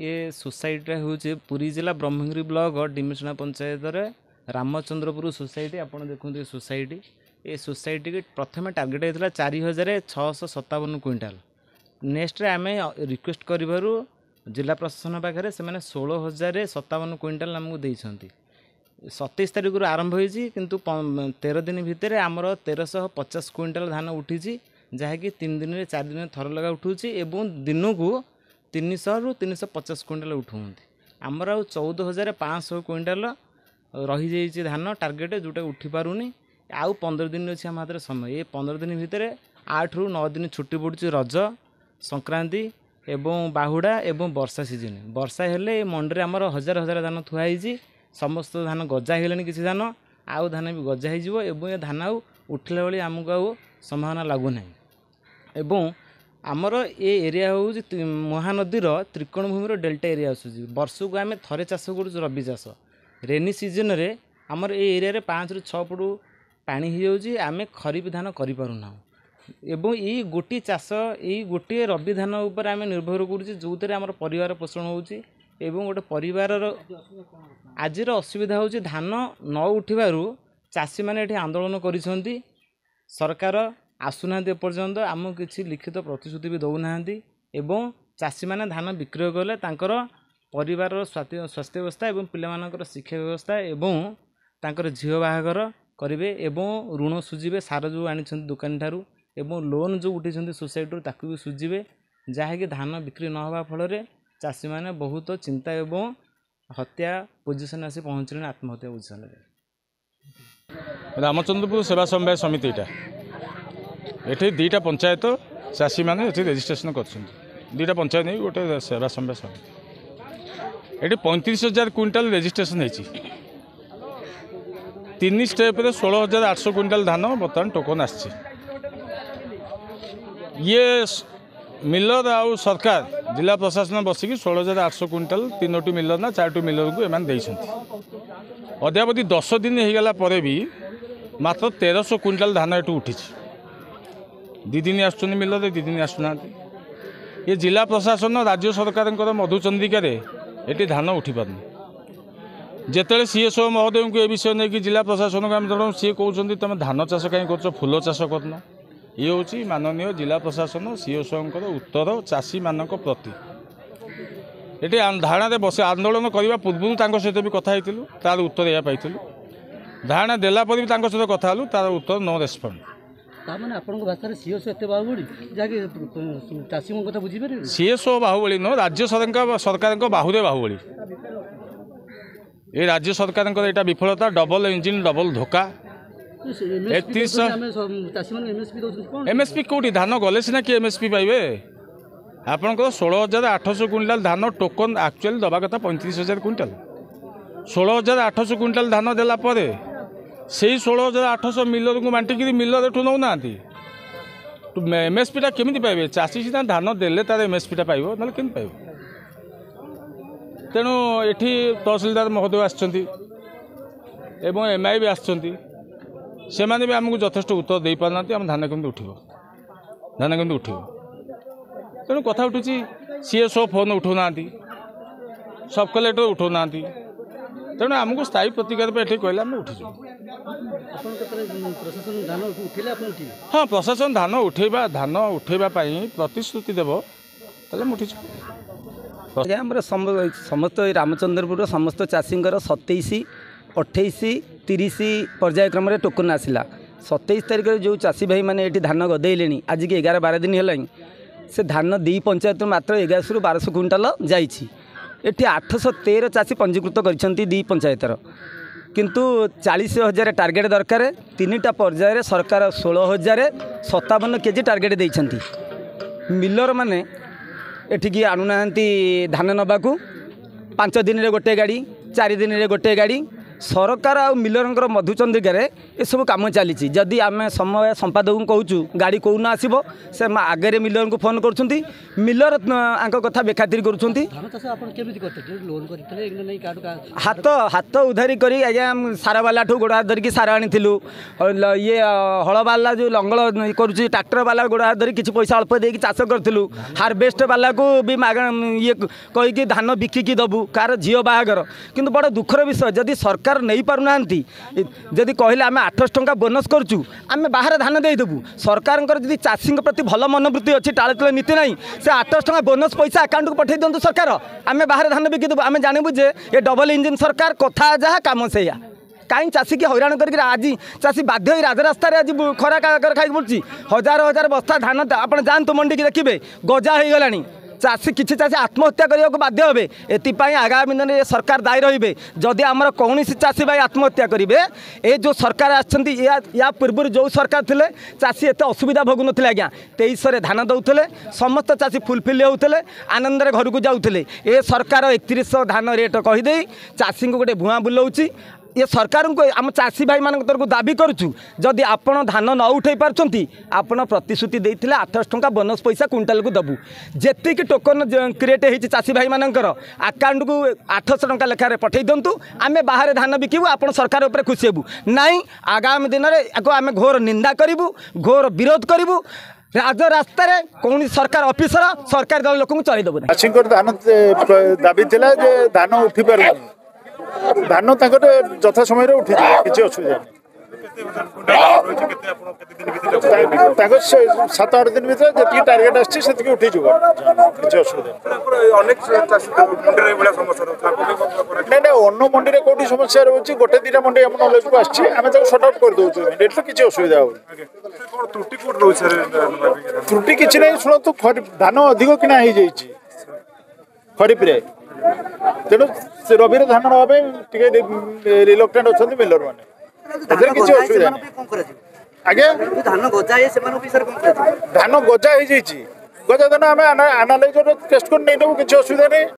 ये सोसाइटी हूँ पुरी जिला ब्रह्मगिरी ब्लॉक डिमिशना पंचायत रे रामचंद्रपुर सोसाइटी आप देखते सोसाइटी ये सोसाइटी की प्रथम टार्गेट होता 4657 क्विंटाल नेक्स्ट आम रिक्वेस्ट कर जिला प्रशासन पाखे से 16,057 क्विंटाल आमको देती 27 तारीख आरंभ होती किंतु 13 दिन भितर आमर 1350 क्विंटाल धान उठी जहाँकि 3 दिन 4 दिन थर लगा उठूँ एवं दिन को 300 ରୁ 350 क्विंटाल उठाते आमर आ 14,500 क्विंटाल रही जाइए धान टार्गेट जोटा उठी पारुनी आउ 15 दिन अच्छी आम हाथ समय ये 15 दिन भितर 8 ରୁ 9 दिन छुट्टी पड़ी रज संक्रांति एवं बाहुड़ा एवं वर्षा सीजन वर्षा हेले मंडी आमर हजार हजार धान थुआई समस्त धान गजा होगलानी किसी धान आउ धान भी गजा हो ये धान आउ उठला बेले आमको आउ संभावना लगुना एवं आमर ये एरिया हूँ महानदीर त्रिकोण भूमि डेल्टा एरिया आसूँ वर्ष को आम थे चाष कर रबी चाष रेनी सीजन रे आमर ये एरिया रे 5 ରୁ 6 फुट पानी हो जाऊँ आम खरीफ धान करूना एवं ये गोटे चाष ये गोटे रबी धान उपर आम निर्भर करुँ जो आम परिवार पोषण होची एवं गोटे परिवार आज असुविधा होची धान न उठिबारु चाषी मैंने ये आंदोलन करिसेंती सरकार आसुना एपर्यंत आम किसी लिखित प्रतिश्रुति भी दौना एवं चाषी मैंने धान विक्रय कले तांकर परिवार स्वास्थ्य व्यवस्था एवं पिलामानकर शिक्षा व्यवस्था एवं तांकर झील बाहागर करेंगे एवं ऋण सुझे सार जो आनी दुकानी ठारू एवं लोन जो उठी सोसाइटी ताकू भी सुझे जहाँकि धान बिक्री न होगा फल चाषी मैंने बहुत चिंता एवं हत्या पोजिशन आसी पहुँचले आत्महत्या पोजिशन रामचंद्रपुर सेवा समवाय समिति ये दुईटा पंचायत चाषी मैंने रेजिस्ट्रेशन कर पंचायत नहीं गोटे सेवा समवाय समिति ये 35,000 क्विंटाल रेजिस्ट्रेशन होती 3 स्टेप 16,800 क्विंटाल धान बर्तमान टोकन आसी ये मिलर आउ सरकार जिला प्रशासन बसिकी 16,800 क्विंटाल 3टी मिलर ना 4टी मिलर को एम अद्यावधि 10 दिन होगला भी मात्र 1,300 क्विंटाल धान एटू उठी 2 दिन आसुच्च मिलर 2 दिन आसुना ये जिला प्रशासन राज्य सरकार मधुचंदिकार ये धान उठी पारनी जिते सीएसओ महोदय को ये विषय नहीं कि जिला प्रशासन को आम जनाऊँ सी कहते तुम धान चाष कहीं कर फूल चाष करना ये हूँ माननीय जिला प्रशासन सीएसओ उत्तर चाषी मान प्रति ये धारणा बस आंदोलन करने पूर्व सहित भी कथा तार उत्तर यह पाई धारणा देला भी सहित कथा तार उत्तर नो रेस्पॉन्ड सीएसओ बाहुबली न राज्य सरकार बाहुरे बाहुबली ये राज्य सरकार यहाँ विफलता डबल इंजिन डबल धोका एमएसपी कौटी धान गले सीना कि एमएसपी पाइबे आपंकर 16,800 क्विंटाल धान टोकन एक्चुअली दबा कथा 35,000 क्विंटाल 16,800 क्विंटाल धान देला परे से 16,800 मिलर को बांटिकी मिलर एठू नौना एमएसपीटा केमी पाइबे चाषी सीना धान देले तार एमएसपीटा पाइब ना केमी पाइब तेणु एठी तहसिलदार महोदय आसछंती एवं एमआई भी आसछंती सेमाने भी आमको यथेष्ट उत्तर दे पारना आम धान केमती उठो तेणु कथा उठू सीएसओ फोन उठाऊना सब कलेक्टर उठाऊना तेणु आमको स्थायी प्रतिकार ये कहले आम उठीचु हाँ प्रशासन धान उठेबा प्रतिश्रुति देव ताले उठीचु आम समस्त रामचंद्रपुर समस्त चाषी 27, 28, 30 पर्याय क्रम टोकन आसला 27 तारिख जो चाषी भाई मैंने ये धान गदेले आज की 11-12 दिन है से धान 2 पंचायत मात्र 1100 ରୁ 1200 क्विंटाल जाइए 813 चाषी पंजीकृत कर 2 पंचायतर किंतु 40,000 टार्गेट दरकार 3टा पर्यायर सरकार 16,057 केजी टार्गेट देइछंती मिलर माने एठिकी आणुना धान नबाकू 5 दिन रे गोटे गाड़ी 4 दिन रे गोटे गाड़ी सरकार आ मिलर मधुचंद्रिकार ये सब कम चली जदि आम समय संपादक कहूँ गाड़ी कौन आसो से आगे मिलर को फोन कर मिलर कथा बेखातिर कर हाथ हाथ उधारी कर सार वाला ठू गोड़ हाथ धरिकी सार आनी ये हल वाला जो लंगल कर ट्राक्टर वाला गोड़ हाथ धरिकी पैसा अल्प देकी चाष करूँ हार्वेस्ट वाला को भी ये कहीकि धान बिकिकी दबू कार झील बाहागर किंतु बड़ दुखर विषय जदि सरकार नहीं पारुना जदि कहले आम 800 टंका बोनस करूँ आम बाहर धान देदेबू सरकार जदि चाषी प्रति भल मनोवृत्ति अच्छी टाले तले नीति नहीं से 800 टंका बोनस पैसा अकाउंट को पठे दिंतु सरकार आम बाहर धान बिकिदेबू आम जानबू जे ये डबल इंजिन सरकार कथा जहाँ कम से कहीं चाषी की हैरान कर आज चाषी बाध्य राजरास्त आज खरा काकर खाई पड़ी हजार हजार बस्ता धान आप जातु मंडी की देखिए गजा हो गला चाषी किसी चाषी आत्महत्या करने को बाध्य हे एपाई आगामी दिन में सरकार दायी रे जदि आमर कौन चाषी भाई आत्महत्या करेंगे ये जो सरकार या पूर्व जो सरकार थे चाषी एत असुविधा भोगुन आज्ञा 23 धान दौले समस्त चाषी फुलफिल होते आनंद घर को जाऊे ये सरकार 3100 धान रेट कहीदे चाषी को गोटे भुआ बुलाऊँ ये सरकार को आम चाषी भाई मान तरफ दाबी करुँ जदि आपण धान न उठे पार्टी आपण प्रतिश्रुति देते 800 टंका बोनस पैसा क्विंटाल को दबू जी टोकन क्रिएट होती चाषी भाई मानकर अकाउंट को 800 टंका लेखार पठे दिंतु आम बाहर धान बिकबू आप सरकार उपर खुशी हेबू नाई आगामी दिन में आम घोर निंदा करूँ घोर विरोध करूँ राजरास्त कौन सरकार ऑफिसर सरकार दल लोक चलदेव धान दाबी थिला जे धान उठी पार धान यथा समय उठी किसी असुविधा नहीं 7-8 दिन भर जी टार्गेट आठी उठी किसी असुविधा ना अन्न मंडी कौटी समस्या रोचे गोटे 2टा मंडी आम नलेज को आम सर्ट आउट कर दूसरे इमिडिएटली किसी असुविधा हो त्रुटि किसी ना शुणु धान अधिक किना हो खरीफ तेणु रबी धान नापे रिलक्टेंट अच्छा मिलर मैंने किसी असुविधा नहीं आगे धान गजा धान गजा हो गजा धान आम आनालाइजर टेस्ट कर नहीं किसी असुविधा नहीं।